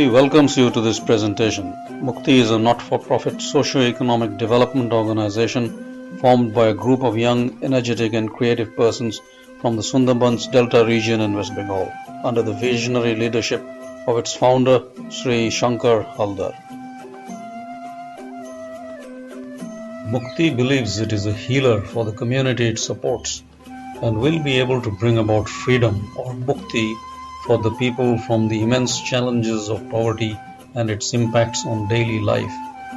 Mukti welcomes you to this presentation. Mukti is a not-for-profit socio-economic development organization formed by a group of young, energetic and creative persons from the Sunderban's Delta region in West Bengal, under the visionary leadership of its founder, Sri Shankar Haldar. Mukti believes it is a healer for the community it supports and will be able to bring about freedom or Mukti for the people from the immense challenges of poverty and its impacts on daily life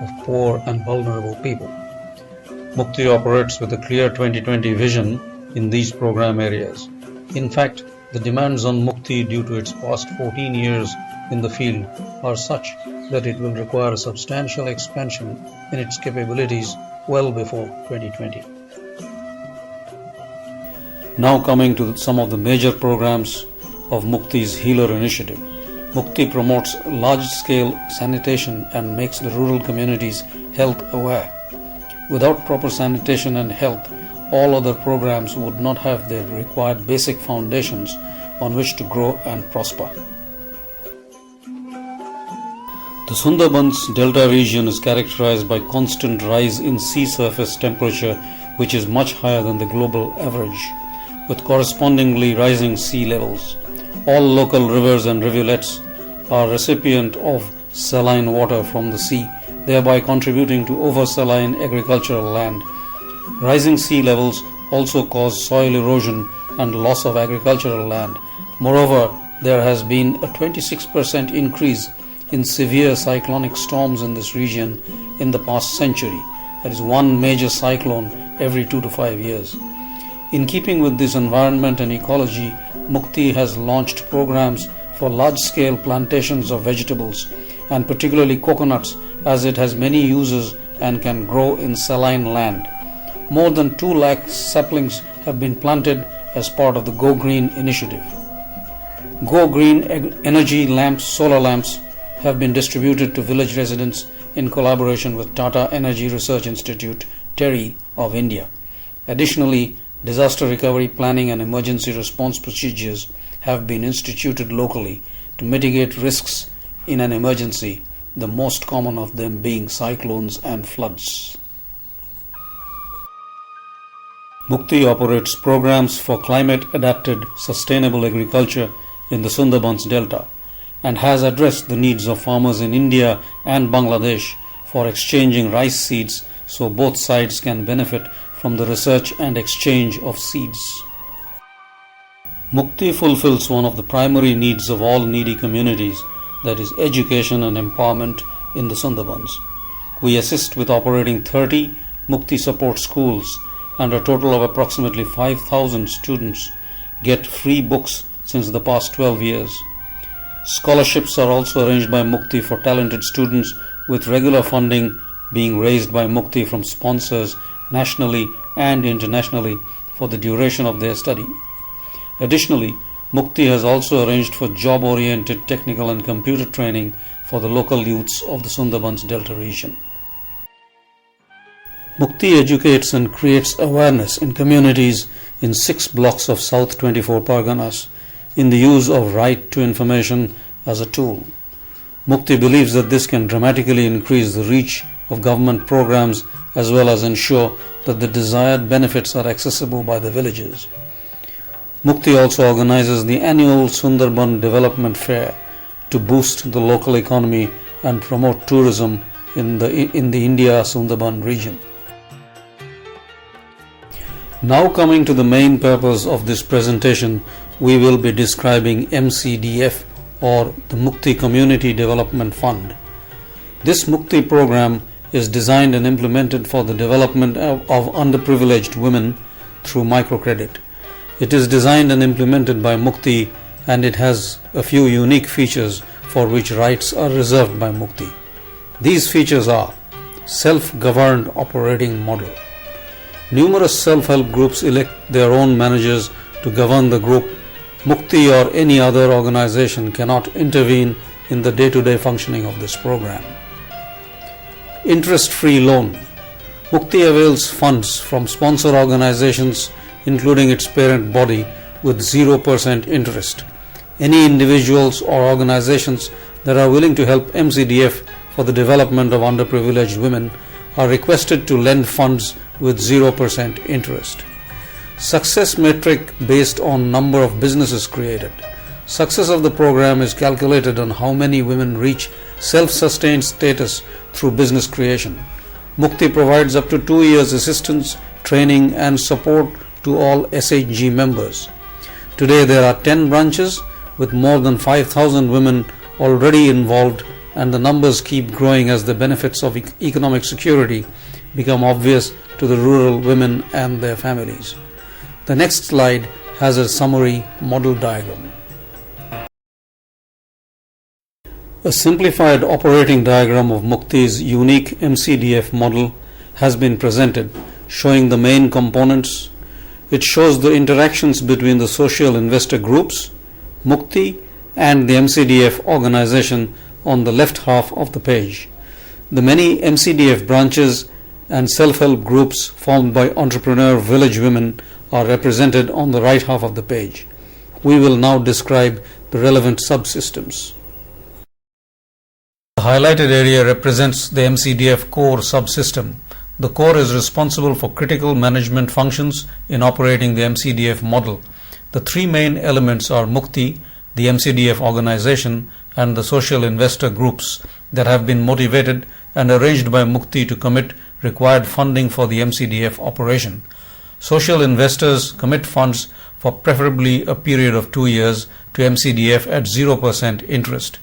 of poor and vulnerable people. Mukti operates with a clear 2020 vision in these program areas. In fact, the demands on Mukti due to its past 14 years in the field are such that it will require a substantial expansion in its capabilities well before 2020. Now coming to some of the major programs of Mukti's Healer initiative. Mukti promotes large-scale sanitation and makes the rural communities health aware. Without proper sanitation and health, all other programs would not have the required basic foundations on which to grow and prosper. The Sunderban's Delta region is characterized by constant rise in sea surface temperature, which is much higher than the global average, with correspondingly rising sea levels. All local rivers and rivulets are recipient of saline water from the sea, thereby contributing to over-saline agricultural land. Rising sea levels also cause soil erosion and loss of agricultural land. Moreover, there has been a 26% increase in severe cyclonic storms in this region in the past century. That is one major cyclone every 2 to 5 years. In keeping with this environment and ecology, Mukti has launched programs for large-scale plantations of vegetables and particularly coconuts, as it has many uses and can grow in saline land. More than 2 lakh saplings have been planted as part of the Go Green initiative. Go Green energy lamps, solar lamps, have been distributed to village residents in collaboration with Tata Energy Research Institute, TERI of India. Additionally, disaster recovery planning and emergency response procedures have been instituted locally to mitigate risks in an emergency, the most common of them being cyclones and floods. Mukti operates programs for climate-adapted sustainable agriculture in the Sunderban's Delta and has addressed the needs of farmers in India and Bangladesh for exchanging rice seeds so both sides can benefit from the research and exchange of seeds. Mukti fulfills one of the primary needs of all needy communities, that is education and empowerment in the Sundarbans. We assist with operating 30 Mukti support schools, and a total of approximately 5,000 students get free books since the past 12 years. Scholarships are also arranged by Mukti for talented students, with regular funding being raised by Mukti from sponsors nationally and internationally for the duration of their study. Additionally, Mukti has also arranged for job-oriented technical and computer training for the local youths of the Sunderban's Delta region. Mukti educates and creates awareness in communities in 6 blocks of South 24 Parganas in the use of right to information as a tool. Mukti believes that this can dramatically increase the reach of government programs as well as ensure that the desired benefits are accessible by the villagers. Mukti also organizes the annual Sunderban Development Fair to boost the local economy and promote tourism in the India Sunderban region. Now coming to the main purpose of this presentation, we will be describing MCDF, or the Mukti Community Development Fund. This Mukti program is designed and implemented for the development of underprivileged women through microcredit. It is designed and implemented by Mukti, and it has a few unique features for which rights are reserved by Mukti. These features are: self-governed operating model. Numerous self-help groups elect their own managers to govern the group. Mukti or any other organization cannot intervene in the day-to-day functioning of this program. Interest-free loan. Mukti avails funds from sponsor organizations, including its parent body, with 0% interest. Any individuals or organizations that are willing to help MCDF for the development of underprivileged women are requested to lend funds with 0% interest. Success metric based on number of businesses created. Success of the program is calculated on how many women reach self-sustained status through business creation. Mukti provides up to 2 years assistance, training and support to all SHG members. Today there are 10 branches with more than 5,000 women already involved, and the numbers keep growing as the benefits of economic security become obvious to the rural women and their families. The next slide has a summary model diagram. A simplified operating diagram of Mukti's unique MCDF model has been presented, showing the main components. It shows the interactions between the social investor groups, Mukti, and the MCDF organization on the left half of the page. The many MCDF branches and self-help groups formed by entrepreneur village women are represented on the right half of the page. We will now describe the relevant subsystems. The highlighted area represents the MCDF core subsystem. The core is responsible for critical management functions in operating the MCDF model. The three main elements are Mukti, the MCDF organization, and the social investor groups that have been motivated and arranged by Mukti to commit required funding for the MCDF operation. Social investors commit funds for preferably a period of 2 years to MCDF at 0% interest.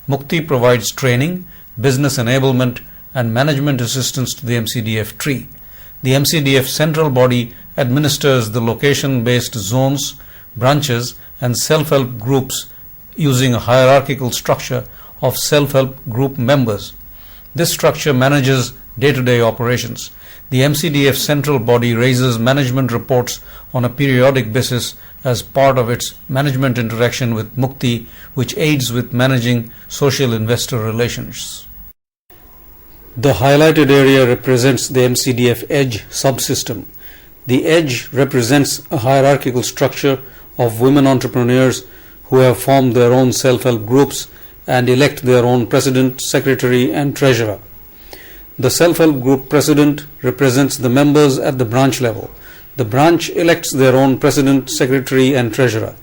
Mukti provides training, business enablement, and management assistance to the MCDF tree. The MCDF central body administers the location-based zones, branches, and self-help groups using a hierarchical structure of self-help group members. This structure manages day-to-day operations. The MCDF central body raises management reports on a periodic basis as part of its management interaction with Mukti, which aids with managing social investor relations. The highlighted area represents the MCDF Edge subsystem. The Edge represents a hierarchical structure of women entrepreneurs who have formed their own self-help groups and elect their own president, secretary, and treasurer. The self-help group president represents the members at the branch level. The branch elects their own president, secretary, and treasurer.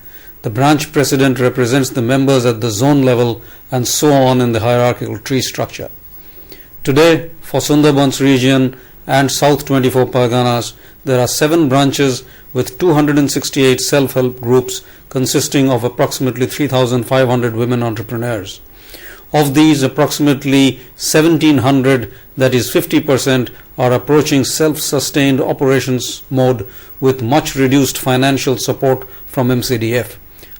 The branch president represents the members at the zone level, and so on in the hierarchical tree structure. Today, for Sunderban's region and South 24 Parganas, there are 7 branches with 268 self-help groups consisting of approximately 3,500 women entrepreneurs. Of these, approximately 1,700, that is 50%, are approaching self-sustained operations mode with much reduced financial support from MCDF.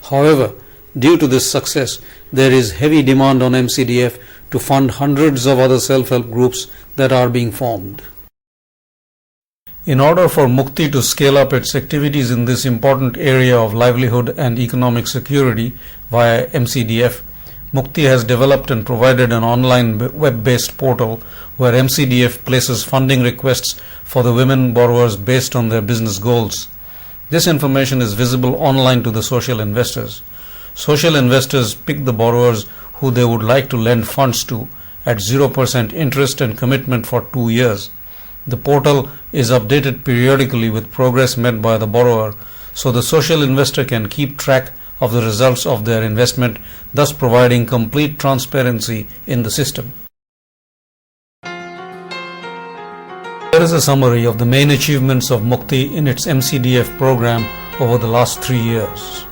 However, due to this success, there is heavy demand on MCDF to fund hundreds of other self-help groups that are being formed. In order for Mukti to scale up its activities in this important area of livelihood and economic security via MCDF, Mukti has developed and provided an online web-based portal where MCDF places funding requests for the women borrowers based on their business goals. This information is visible online to the social investors. Social investors pick the borrowers who they would like to lend funds to at 0% interest and commitment for 2 years. The portal is updated periodically with progress made by the borrower, so the social investor can keep track of the results of their investment, thus providing complete transparency in the system. Here is a summary of the main achievements of Mukti in its MCDF program over the last 3 years.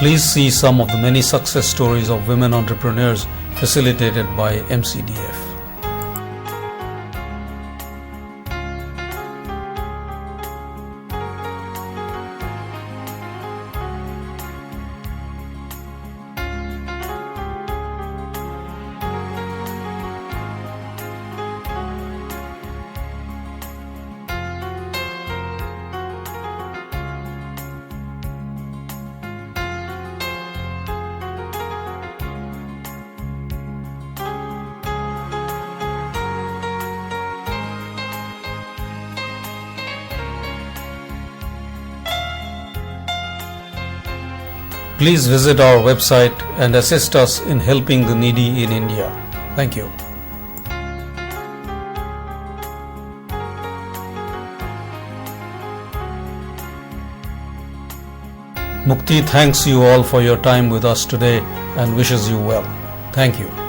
Please see some of the many success stories of women entrepreneurs facilitated by MCDF. Please visit our website and assist us in helping the needy in India. Thank you. Mukti thanks you all for your time with us today and wishes you well. Thank you.